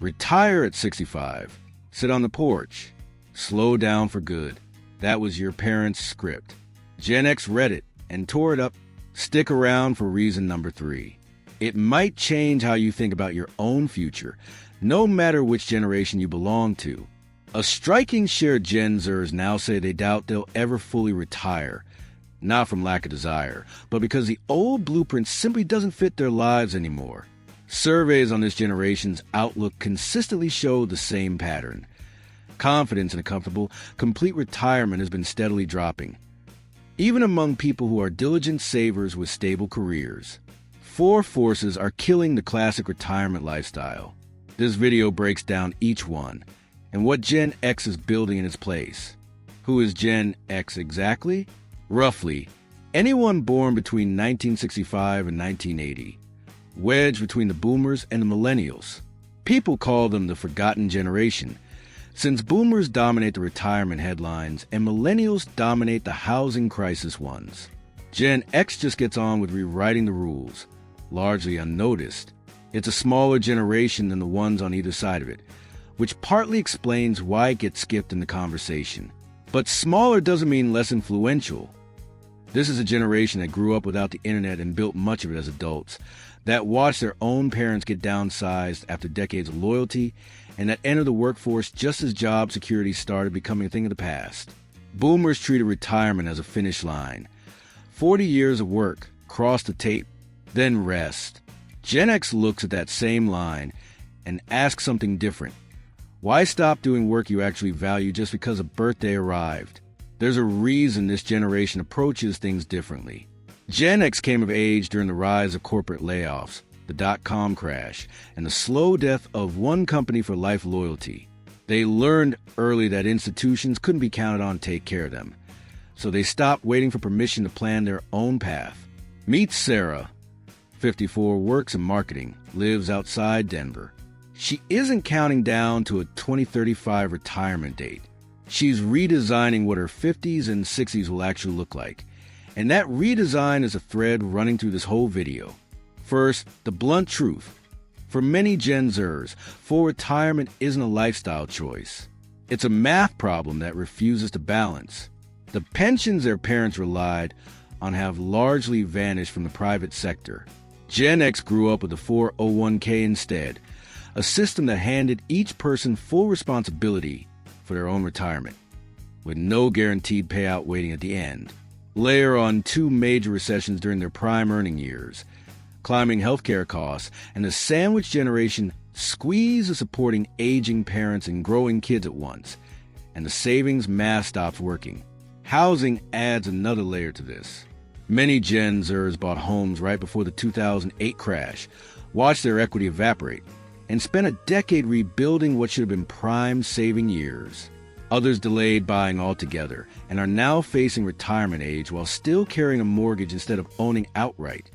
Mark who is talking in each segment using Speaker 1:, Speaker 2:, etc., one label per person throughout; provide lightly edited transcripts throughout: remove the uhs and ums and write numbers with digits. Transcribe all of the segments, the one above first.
Speaker 1: Retire at 65. Sit on the porch. Slow down for good. That was your parents' script. Gen X read it and tore it up. Stick around for reason number 3. It might change how you think about your own future, no matter which generation you belong to. A striking share of Gen Xers now say they doubt they'll ever fully retire, not from lack of desire, but because the old blueprint simply doesn't fit their lives anymore. Surveys on this generation's outlook consistently show the same pattern. Confidence in a comfortable, complete retirement has been steadily dropping, even among people who are diligent savers with stable careers. 4 forces are killing the classic retirement lifestyle. This video breaks down each one, and what Gen X is building in its place. Who is Gen X exactly? Roughly, anyone born between 1965 and 1980. Wedged between the boomers and the millennials. People call them the forgotten generation, since boomers dominate the retirement headlines and millennials dominate the housing crisis ones. Gen X just gets on with rewriting the rules, largely unnoticed. It's a smaller generation than the ones on either side of it, which partly explains why it gets skipped in the conversation. But smaller doesn't mean less influential. This is a generation that grew up without the internet and built much of it as adults, that watched their own parents get downsized after decades of loyalty, and that entered the workforce just as job security started becoming a thing of the past. Boomers treated retirement as a finish line. 40 years of work, cross the tape, then rest. Gen X looks at that same line and asks something different. Why stop doing work you actually value just because a birthday arrived? There's a reason this generation approaches things differently. Gen X came of age during the rise of corporate layoffs, the dot-com crash, and the slow death of one company for life loyalty. They learned early that institutions couldn't be counted on to take care of them, so they stopped waiting for permission to plan their own path. Meet Sarah, 54, works in marketing, lives outside Denver. She isn't counting down to a 2035 retirement date. She's redesigning what her 50s and 60s will actually look like. And that redesign is a thread running through this whole video. First, the blunt truth. For many Gen Xers, full retirement isn't a lifestyle choice. It's a math problem that refuses to balance. The pensions their parents relied on have largely vanished from the private sector. Gen X grew up with a 401k instead, a system that handed each person full responsibility for their own retirement, with no guaranteed payout waiting at the end. Layer on 2 major recessions during their prime earning years, climbing healthcare costs, and the sandwich generation squeeze of supporting aging parents and growing kids at once, and the savings math stops working. Housing adds another layer to this. Many Gen Xers bought homes right before the 2008 crash, watched their equity evaporate, and spent a decade rebuilding what should have been prime saving years. Others delayed buying altogether and are now facing retirement age while still carrying a mortgage instead of owning outright,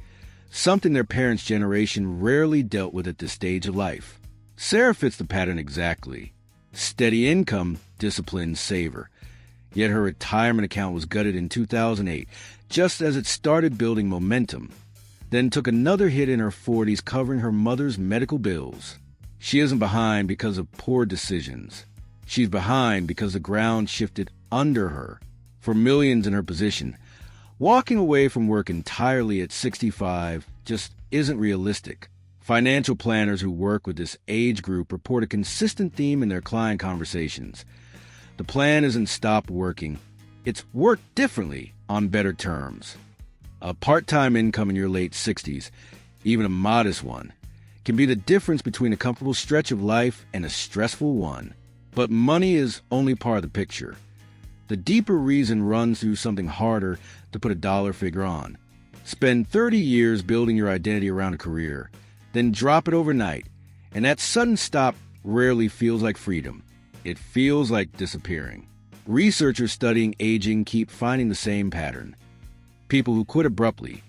Speaker 1: something their parents' generation rarely dealt with at this stage of life. Sarah fits the pattern exactly. Steady income, disciplined saver. Yet her retirement account was gutted in 2008, just as it started building momentum, then took another hit in her 40s covering her mother's medical bills. She isn't behind because of poor decisions. She's behind because the ground shifted under her. For millions in her position, walking away from work entirely at 65 just isn't realistic. Financial planners who work with this age group report a consistent theme in their client conversations. The plan isn't stop working, it's work differently on better terms. A part-time income in your late 60s, even a modest one, can be the difference between a comfortable stretch of life and a stressful one. But money is only part of the picture. The deeper reason runs through something harder to put a dollar figure on. Spend 30 years building your identity around a career, then drop it overnight, and that sudden stop rarely feels like freedom. It feels like disappearing. Researchers studying aging keep finding the same pattern. People who quit abruptly,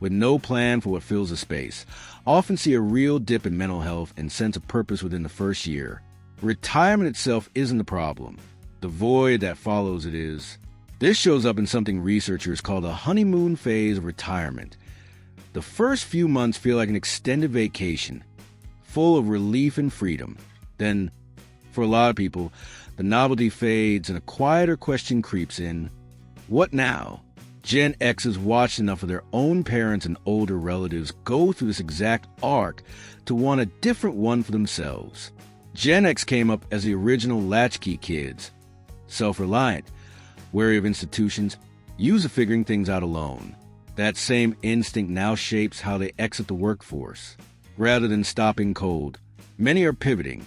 Speaker 1: with no plan for what fills the space, often see a real dip in mental health and sense of purpose within the first year. Retirement itself isn't the problem. The void that follows it is. This shows up in something researchers call the honeymoon phase of retirement. The first few months feel like an extended vacation, full of relief and freedom. Then, for a lot of people, the novelty fades and a quieter question creeps in. What now? Gen X has watched enough of their own parents and older relatives go through this exact arc to want a different one for themselves. Gen X came up as the original latchkey kids, self-reliant, wary of institutions, used to figuring things out alone. That same instinct now shapes how they exit the workforce. Rather than stopping cold, many are pivoting,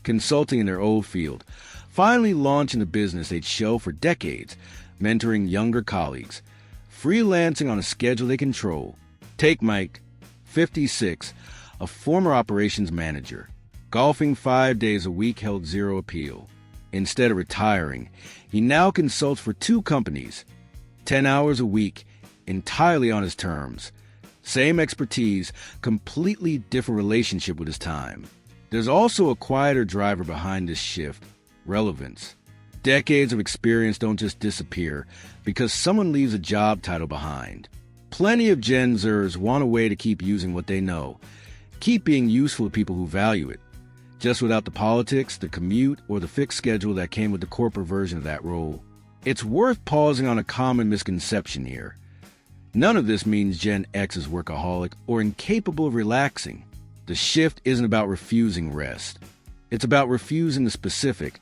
Speaker 1: consulting in their old field, finally launching a business they'd shelved for decades, mentoring younger colleagues, freelancing on a schedule they control. Take Mike, 56, a former operations manager. Golfing 5 days a week held zero appeal. Instead of retiring, he now consults for 2 companies, 10 hours a week, entirely on his terms. Same expertise, completely different relationship with his time. There's also a quieter driver behind this shift: relevance. Decades of experience don't just disappear because someone leaves a job title behind. Plenty of Gen Xers want a way to keep using what they know, keep being useful to people who value it, just without the politics, the commute, or the fixed schedule that came with the corporate version of that role. It's worth pausing on a common misconception here. None of this means Gen X is workaholic or incapable of relaxing. The shift isn't about refusing rest. It's about refusing the specific,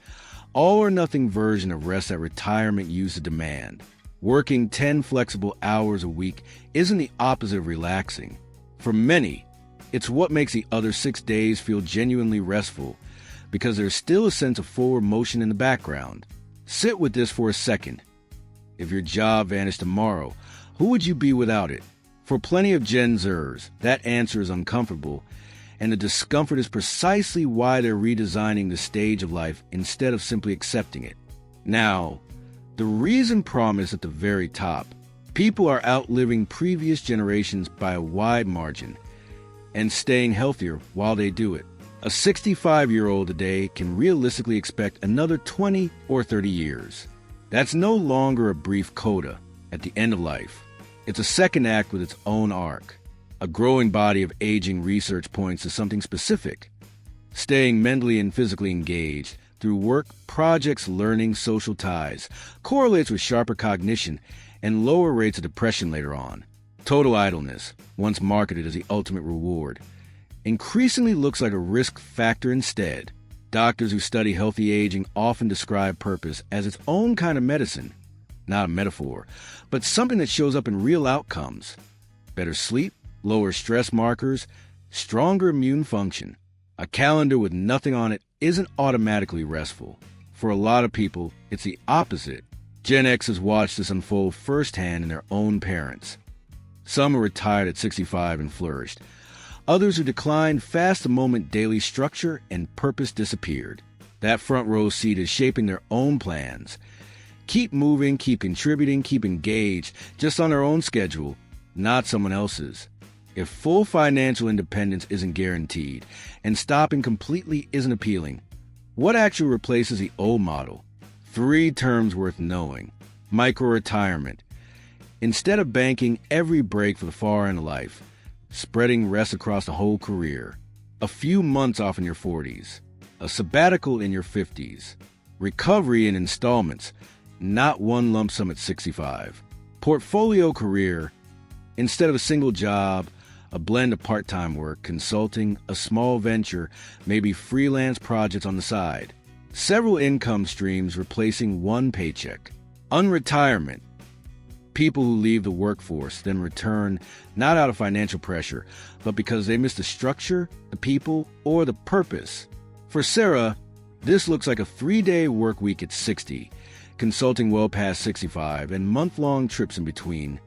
Speaker 1: all-or-nothing version of rest that retirement used to demand. Working 10 flexible hours a week isn't the opposite of relaxing. For many, it's what makes the other 6 days feel genuinely restful, because there's still a sense of forward motion in the background. Sit with this for a second. If your job vanished tomorrow, who would you be without it? For plenty of Gen Xers, that answer is uncomfortable, and the discomfort is precisely why they're redesigning the stage of life instead of simply accepting it. Now, the reason promised at the very top: people are outliving previous generations by a wide margin and staying healthier while they do it. A 65-year-old today can realistically expect another 20 or 30 years. That's no longer a brief coda at the end of life. It's a second act with its own arc. A growing body of aging research points to something specific: staying mentally and physically engaged through work, projects, learning, social ties correlates with sharper cognition and lower rates of depression later on. Total idleness, once marketed as the ultimate reward, increasingly looks like a risk factor instead. Doctors who study healthy aging often describe purpose as its own kind of medicine, not a metaphor, but something that shows up in real outcomes: better sleep, lower stress markers, stronger immune function. A calendar with nothing on it isn't automatically restful. For a lot of people, it's the opposite. Gen X has watched this unfold firsthand in their own parents. Some are retired at 65 and flourished. Others who declined fast the moment daily structure and purpose disappeared. That front row seat is shaping their own plans. Keep moving, keep contributing, keep engaged, just on their own schedule, not someone else's. If full financial independence isn't guaranteed and stopping completely isn't appealing, what actually replaces the old model? 3 terms worth knowing. Micro-retirement. Instead of banking every break for the far end of life, spreading rest across the whole career. A few months off in your 40s. A sabbatical in your 50s. Recovery in installments, not one lump sum at 65. Portfolio career. Instead of a single job, a blend of part-time work, consulting, a small venture, maybe freelance projects on the side. Several income streams replacing one paycheck. Unretirement. People who leave the workforce then return not out of financial pressure, but because they miss the structure, the people, or the purpose. For Sarah, this looks like a 3-day work week at 60, consulting well past 65, and month-long trips in between.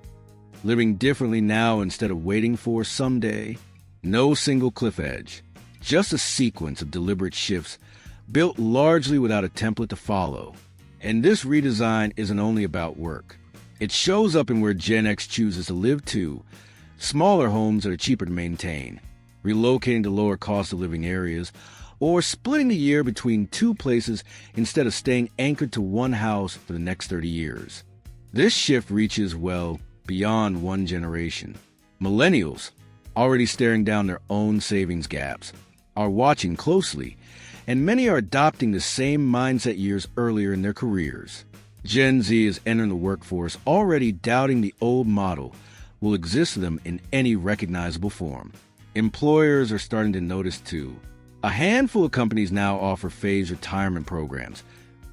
Speaker 1: Living differently now instead of waiting for someday. No single cliff edge, just a sequence of deliberate shifts built largely without a template to follow. And this redesign isn't only about work. It shows up in where Gen X chooses to live too: smaller homes that are cheaper to maintain, relocating to lower cost of living areas, or splitting the year between 2 places instead of staying anchored to one house for the next 30 years. This shift reaches, well, beyond one generation. Millennials, already staring down their own savings gaps, are watching closely and many are adopting the same mindset years earlier in their careers. Gen Z is entering the workforce already doubting the old model will exist for them in any recognizable form. Employers are starting to notice too. A handful of companies now offer phased retirement programs,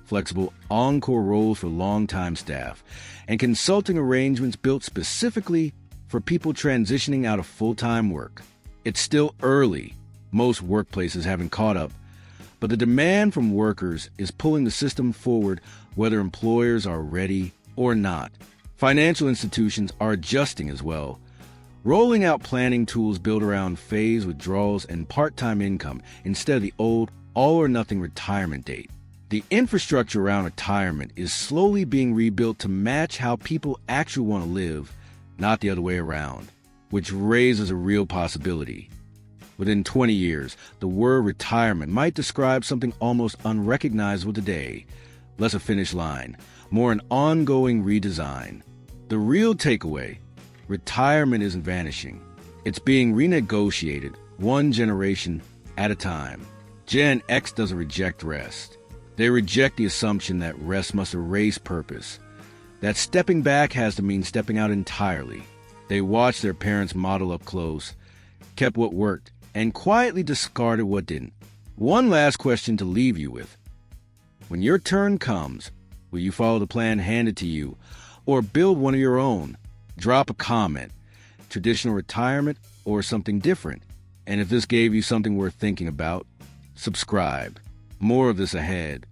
Speaker 1: flexible encore roles for longtime staff, and consulting arrangements built specifically for people transitioning out of full-time work. It's still early. Most workplaces haven't caught up, but the demand from workers is pulling the system forward whether employers are ready or not. Financial institutions are adjusting as well, rolling out planning tools built around phased withdrawals and part-time income instead of the old all-or-nothing retirement date. The infrastructure around retirement is slowly being rebuilt to match how people actually want to live, not the other way around, which raises a real possibility. Within 20 years, the word retirement might describe something almost unrecognizable today, less a finish line, more an ongoing redesign. The real takeaway: retirement isn't vanishing. It's being renegotiated, one generation at a time. Gen X doesn't reject rest. They reject the assumption that rest must erase purpose, that stepping back has to mean stepping out entirely. They watched their parents model up close, kept what worked, and quietly discarded what didn't. One last question to leave you with. When your turn comes, will you follow the plan handed to you or build one of your own? Drop a comment. Traditional retirement or something different? And if this gave you something worth thinking about, subscribe. More of this ahead.